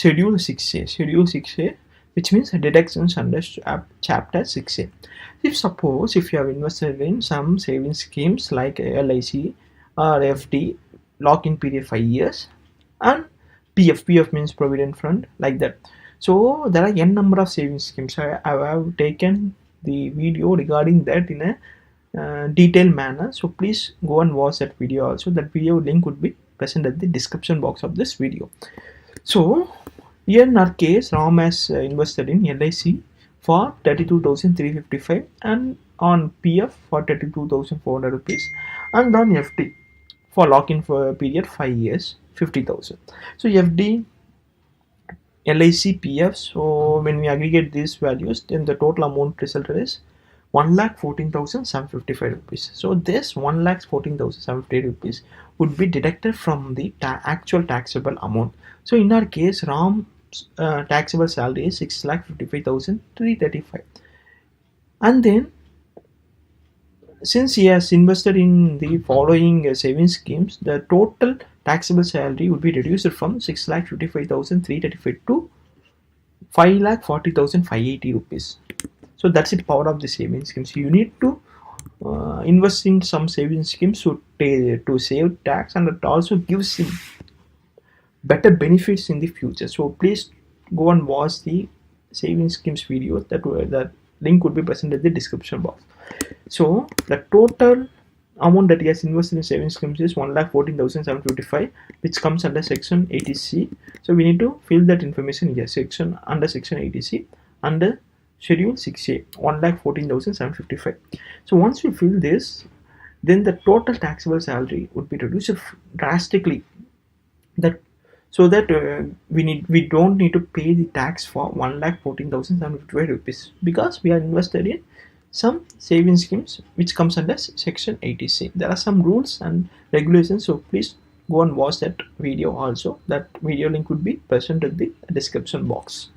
Schedule 6A. Schedule 6A, which means deductions under chapter 6A. Suppose if you have invested in some savings schemes like LIC or FD, lock-in period 5 years, and PF means provident fund, like that. So there are n number of savings schemes. I have taken the video regarding that in a detailed manner, so please go and watch that video also. That video link would be present at the description box of this video. So here in our case, Ram has invested in LIC for 32,355 and on PF for 32,400 rupees and on FD for lock-in for a period 5 years 50,000. So FD, LIC, PF, so when we aggregate these values, then the total amount resulted is 1,14,755 rupees. So this 1,14,750 rupees would be deducted from the actual taxable amount. So in our case, Ram taxable salary is 6,55,335, and then since he has invested in the following savings schemes, the total taxable salary would be reduced from 6,55,335 to 5,40,580 rupees. So that's the power of the savings schemes. You need to invest in some savings schemes to save tax, and it also gives him better benefits in the future. So please go and watch the savings schemes video. That link would be present in the description box. So the total amount that he has invested in savings schemes is 1,14,755, which comes under section 80C. So we need to fill that information here, under section 80C under schedule 6A, 1,14,755. So once we fill this, then the total taxable salary would be reduced drastically. So that we don't need to pay the tax for 1,14,755 rupees, because we are invested in some savings schemes which comes under section 80C. There are some rules and regulations, so please go and watch that video also. That video link would be present in the description box.